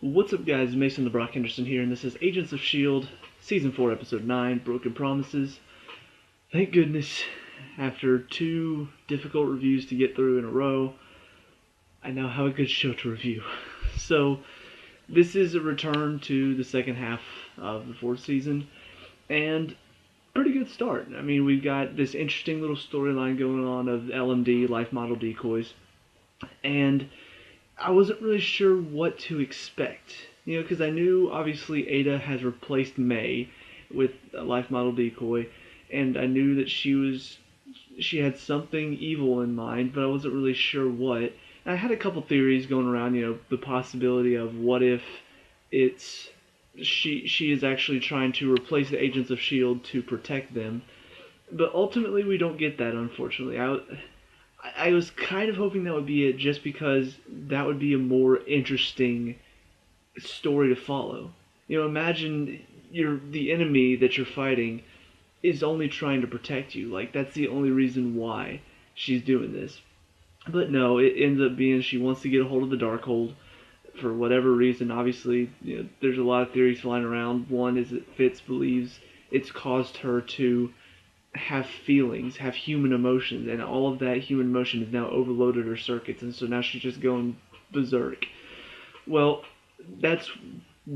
What's up, guys? Mason the Brock Henderson here, and this is Agents of S.H.I.E.L.D. Season 4, Episode 9, Broken Promises. Thank goodness, after two difficult reviews to get through in a row, I now have a good show to review. So, this is a return to the second half of the fourth season, and pretty good start. I mean, we've got this interesting little storyline going on of LMD, life model decoys, and I wasn't really sure what to expect. Because I knew, obviously, Ada has replaced May with a life model decoy, and I knew that she had something evil in mind, but I wasn't really sure what. And I had a couple theories going around, the possibility of what if it's she is actually trying to replace the Agents of S.H.I.E.L.D. to protect them. But ultimately, we don't get that, unfortunately. I was kind of hoping that would be it, just because that would be a more interesting story to follow. Imagine the enemy that you're fighting is only trying to protect you. Like, that's the only reason why she's doing this. But no, it ends up being she wants to get a hold of the Darkhold for whatever reason. Obviously, there's a lot of theories flying around. One is that Fitz believes it's caused her to have feelings, have human emotions, and all of that human emotion has now overloaded her circuits, and so now she's just going berserk. Well, that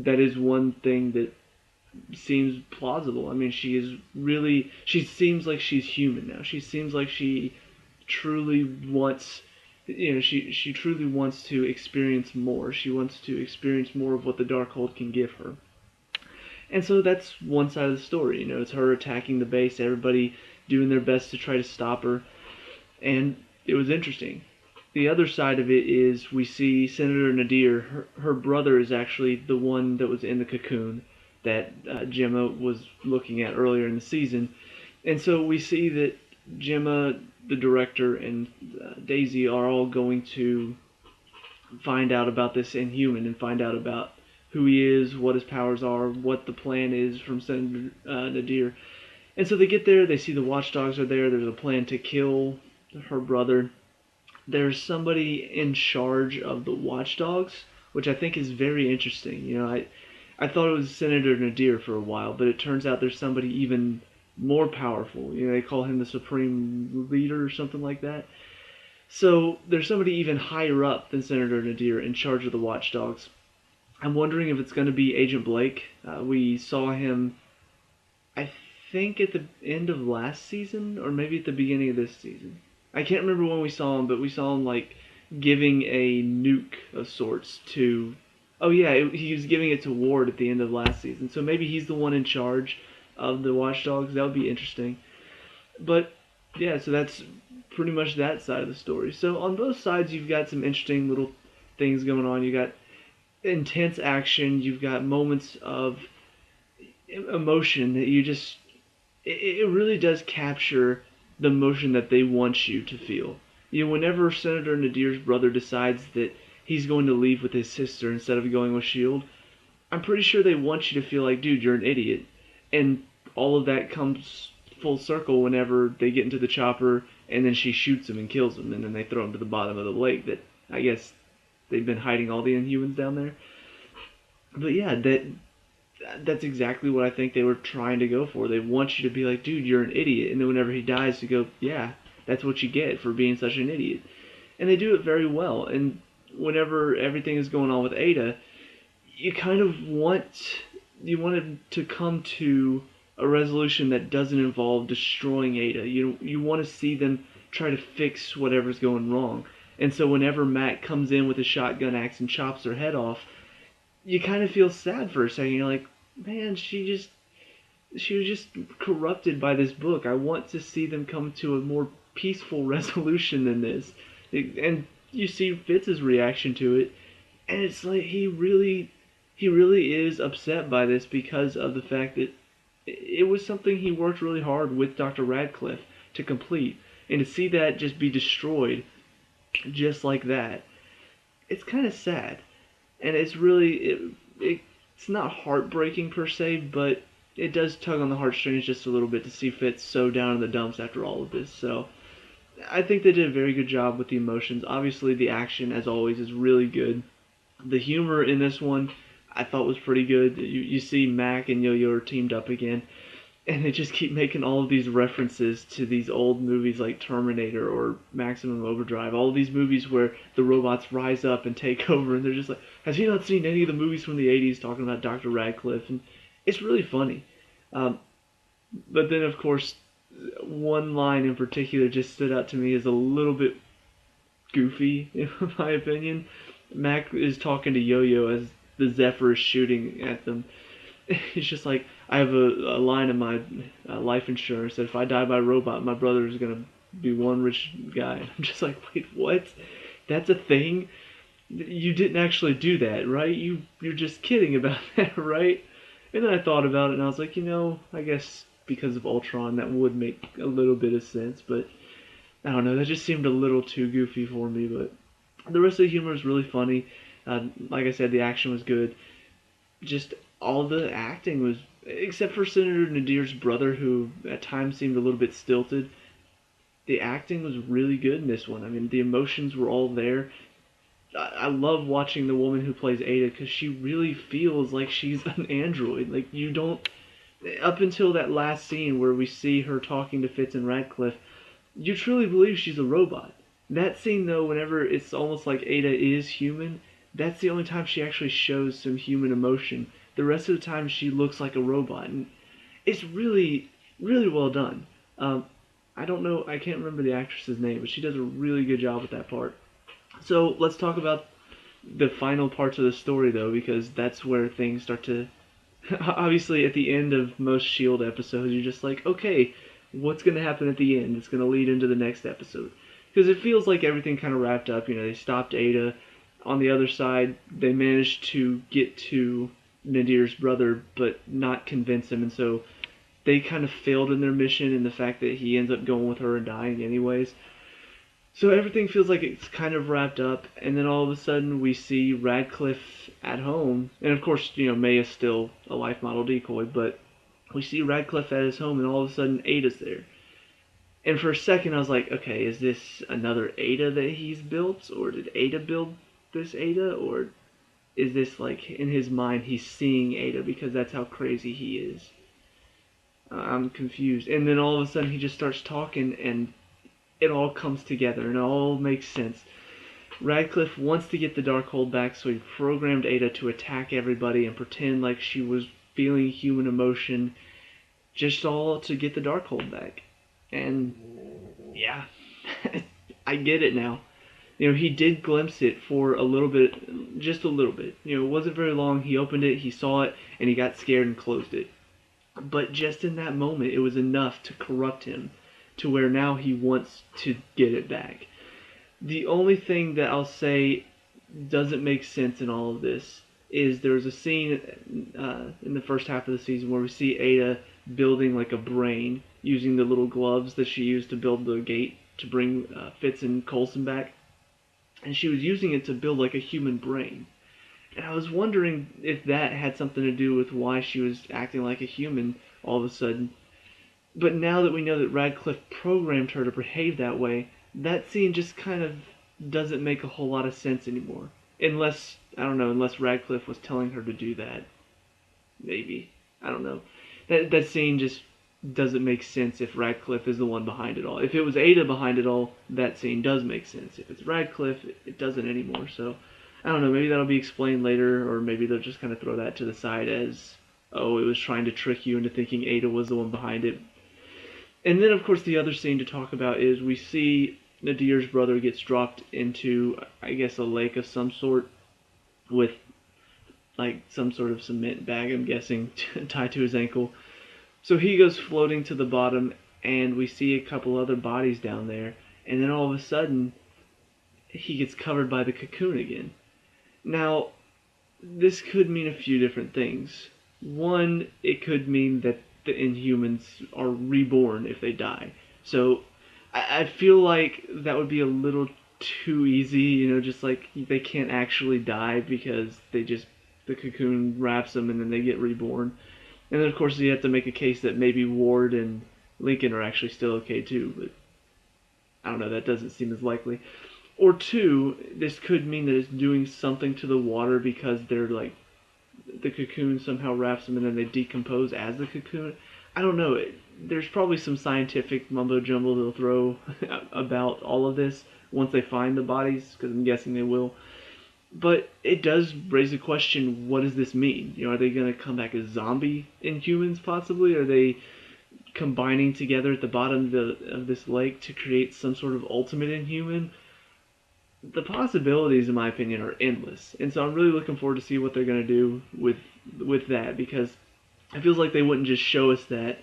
is one thing that seems plausible. I mean, she seems like she's human now. She seems like she truly wants, she truly wants to experience more. She wants to experience more of what the Darkhold can give her. And so that's one side of the story. It's her attacking the base, everybody doing their best to try to stop her, and it was interesting. The other side of it is we see Senator Nadir. Her brother is actually the one that was in the cocoon that Gemma was looking at earlier in the season. And so we see that Gemma, the director, and Daisy are all going to find out about this Inhuman and find out about who he is, what his powers are, what the plan is from Senator Nadir. And so they get there, they see the watchdogs are there, there's a plan to kill her brother. There's somebody in charge of the watchdogs, which I think is very interesting. I thought it was Senator Nadir for a while, but it turns out there's somebody even more powerful. They call him the Supreme Leader or something like that. So there's somebody even higher up than Senator Nadir in charge of the watchdogs. I'm wondering if it's going to be Agent Blake. We saw him, I think, at the end of last season, or maybe at the beginning of this season. I can't remember when we saw him, but we saw him, giving a nuke of sorts to... Oh yeah, he was giving it to Ward at the end of last season. So maybe he's the one in charge of the watchdogs. That would be interesting. But, yeah, so that's pretty much that side of the story. So on both sides, you've got some interesting little things going on. You got intense action, you've got moments of emotion that it really does capture the emotion that they want you to feel. Whenever Senator Nadir's brother decides that he's going to leave with his sister instead of going with S.H.I.E.L.D., I'm pretty sure they want you to feel like, dude, you're an idiot. And all of that comes full circle whenever they get into the chopper and then she shoots him and kills him, and then they throw him to the bottom of the lake that, I guess, they've been hiding all the Inhumans down there. But yeah, that's exactly what I think they were trying to go for. They want you to be like, dude, you're an idiot. And then whenever he dies, you go, yeah, that's what you get for being such an idiot. And they do it very well. And whenever everything is going on with Ada, you kind of want it to come to a resolution that doesn't involve destroying Ada. You want to see them try to fix whatever's going wrong. And so whenever Matt comes in with a shotgun axe and chops her head off, you kind of feel sad for a second. You're like, man, she was just corrupted by this book. I want to see them come to a more peaceful resolution than this. And you see Fitz's reaction to it, and it's like he really is upset by this because of the fact that it was something he worked really hard with Dr. Radcliffe to complete, and to see that just be destroyed just like that, it's kind of sad. And it's really, it's not heartbreaking per se, but it does tug on the heartstrings just a little bit to see Fitz so down in the dumps after all of this. So I think they did a very good job with the emotions. Obviously, the action, as always, is really good. The humor in this one I thought was pretty good. You see Mac and Yo-Yo are teamed up again, and they just keep making all of these references to these old movies like Terminator or Maximum Overdrive. All of these movies where the robots rise up and take over, and they're just like, "Have you not seen any of the movies from the '80s talking about Dr. Radcliffe?" And it's really funny. Um, but then, of course, one line in particular just stood out to me as a little bit goofy, in my opinion. Mac is talking to Yo-Yo as the Zephyr is shooting at them. It's just like, I have a line in my life insurance that if I die by robot, my brother is gonna be one rich guy. I'm just like, wait, what? That's a thing? You didn't actually do that, right? You're just kidding about that, right? And then I thought about it, and I was like, I guess because of Ultron, that would make a little bit of sense, but I don't know. That just seemed a little too goofy for me. But the rest of the humor is really funny. Like I said, the action was good. Just all the acting was, except for Senator Nadir's brother, who at times seemed a little bit stilted. The acting was really good in this one. I mean, the emotions were all there. I love watching the woman who plays Ada because she really feels like she's an android. Like, you don't. Up until that last scene where we see her talking to Fitz and Radcliffe, you truly believe she's a robot. That scene, though, whenever it's almost like Ada is human, that's the only time she actually shows some human emotion. The rest of the time, she looks like a robot, and it's really, really well done. I don't know, I can't remember the actress's name, but she does a really good job with that part. So let's talk about the final parts of the story, though, because that's where things start to. Obviously, at the end of most S.H.I.E.L.D. episodes, you're just like, okay, what's going to happen at the end? It's going to lead into the next episode. Because it feels like everything kind of wrapped up. They stopped Ada. On the other side, they managed to get to Nadir's brother, but not convince him. And so they kind of failed in their mission in the fact that he ends up going with her and dying anyways. So everything feels like it's kind of wrapped up, and then all of a sudden we see Radcliffe at home, and of course, May is still a life model decoy, but we see Radcliffe at his home, and all of a sudden Ada's there. And for a second I was like, okay, is this another Ada that he's built, or did Ada build this Ada, or is this like in his mind he's seeing Ada because that's how crazy he is? I'm confused. And then all of a sudden he just starts talking, and it all comes together and it all makes sense. Radcliffe wants to get the Darkhold back, so he programmed Ada to attack everybody and pretend like she was feeling human emotion, just all to get the Darkhold back. And yeah, I get it now. He did glimpse it for a little bit, just a little bit. It wasn't very long. He opened it, he saw it, and he got scared and closed it. But just in that moment, it was enough to corrupt him to where now he wants to get it back. The only thing that I'll say doesn't make sense in all of this is there's a scene in the first half of the season where we see Ada building like a brain using the little gloves that she used to build the gate to bring Fitz and Coulson back. And she was using it to build like a human brain. And I was wondering if that had something to do with why she was acting like a human all of a sudden. But now that we know that Radcliffe programmed her to behave that way, that scene just kind of doesn't make a whole lot of sense anymore. Unless, I don't know, unless Radcliffe was telling her to do that. Maybe. I don't know. That scene just doesn't make sense if Radcliffe is the one behind it all. If it was Ada behind it all, that scene does make sense. If it's Radcliffe, it doesn't anymore. So, I don't know, maybe that'll be explained later, or maybe they'll just kind of throw that to the side as, oh, it was trying to trick you into thinking Ada was the one behind it. And then, of course, the other scene to talk about is we see Nadir's brother gets dropped into, I guess, a lake of some sort with, like, some sort of cement bag, I'm guessing, tied to his ankle. So he goes floating to the bottom, and we see a couple other bodies down there. And then all of a sudden, he gets covered by the cocoon again. Now, this could mean a few different things. One, it could mean that the Inhumans are reborn if they die. So I feel like that would be a little too easy, just like they can't actually die because the cocoon wraps them and then they get reborn. And then of course you have to make a case that maybe Ward and Lincoln are actually still okay too, but I don't know, that doesn't seem as likely. Or two, this could mean that it's doing something to the water because they're like the cocoon somehow wraps them and then they decompose as the cocoon. I don't know. There's probably some scientific mumbo jumbo they'll throw about all of this once they find the bodies, because I'm guessing they will. But it does raise the question: what does this mean? Are they going to come back as zombie Inhumans possibly? Are they combining together at the bottom of this lake to create some sort of ultimate Inhuman? The possibilities, in my opinion, are endless, and so I'm really looking forward to see what they're going to do with that, because it feels like they wouldn't just show us that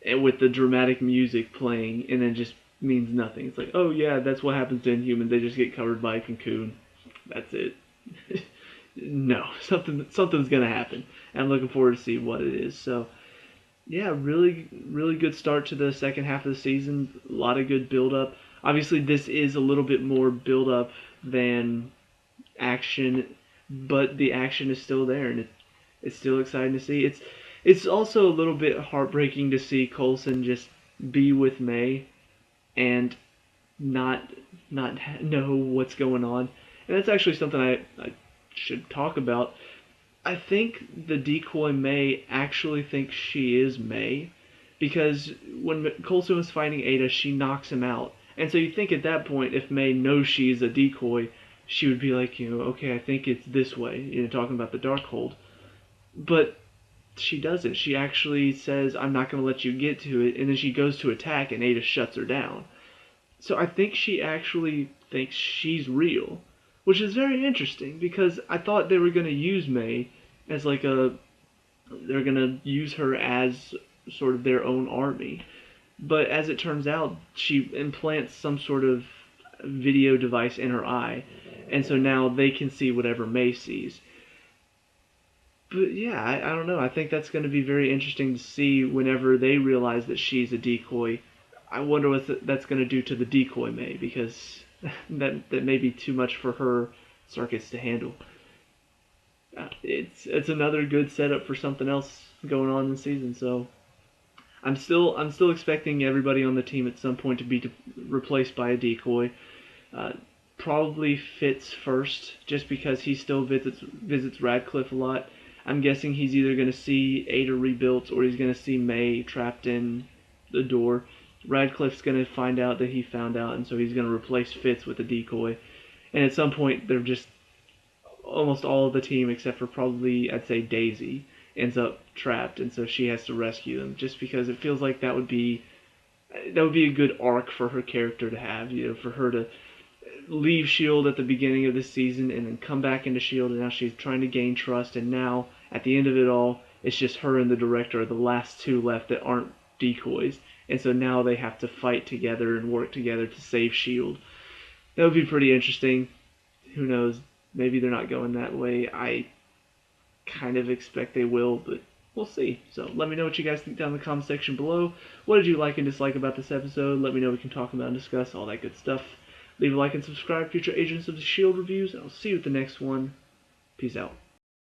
with the dramatic music playing and then just means nothing. It's like, oh yeah, that's what happens to Inhumans. They just get covered by a cocoon. That's it. No, something's gonna happen. And I'm looking forward to see what it is. So yeah, really good start to the second half of the season. A lot of good build up. Obviously, this is a little bit more build up than action, but the action is still there, and it's still exciting to see. It's also a little bit heartbreaking to see Coulson just be with May and not know what's going on. And that's actually something I should talk about. I think the decoy May actually thinks she is May, because when Coulson was fighting Ada, she knocks him out. And so you think at that point, if May knows she's a decoy, she would be like, okay, I think it's this way, talking about the Darkhold. But she doesn't. She actually says, I'm not going to let you get to it, and then she goes to attack, and Ada shuts her down. So I think she actually thinks she's real, which is very interesting, because I thought they were going to use May as they're going to use her as sort of their own army. But as it turns out, she implants some sort of video device in her eye, and so now they can see whatever May sees. But yeah, I don't know. I think that's going to be very interesting to see whenever they realize that she's a decoy. I wonder what that's going to do to the decoy May, because that may be too much for her circuits to handle. It's another good setup for something else going on in the season. So I'm still expecting everybody on the team at some point to be replaced by a decoy. Probably Fitz first, just because he still visits Radcliffe a lot. I'm guessing he's either going to see Ada rebuilt or he's going to see May trapped in the door. Radcliffe's going to find out that he found out, and so he's going to replace Fitz with a decoy. And at some point, they're just almost all of the team, except for probably, I'd say, Daisy, ends up trapped, and so she has to rescue them. Just because it feels like that would be a good arc for her character to have. For her to leave S.H.I.E.L.D. at the beginning of the season and then come back into S.H.I.E.L.D. and now she's trying to gain trust, and now at the end of it all, it's just her and the director are the last two left that aren't decoys. And so now they have to fight together and work together to save S.H.I.E.L.D. That would be pretty interesting. Who knows? Maybe they're not going that way. I kind of expect they will, but we'll see. So let me know what you guys think down in the comment section below. What did you like and dislike about this episode? Let me know. We can talk about and discuss all that good stuff. Leave a like and subscribe for future Agents of S.H.I.E.L.D. reviews, and I'll see you at the next one. Peace out.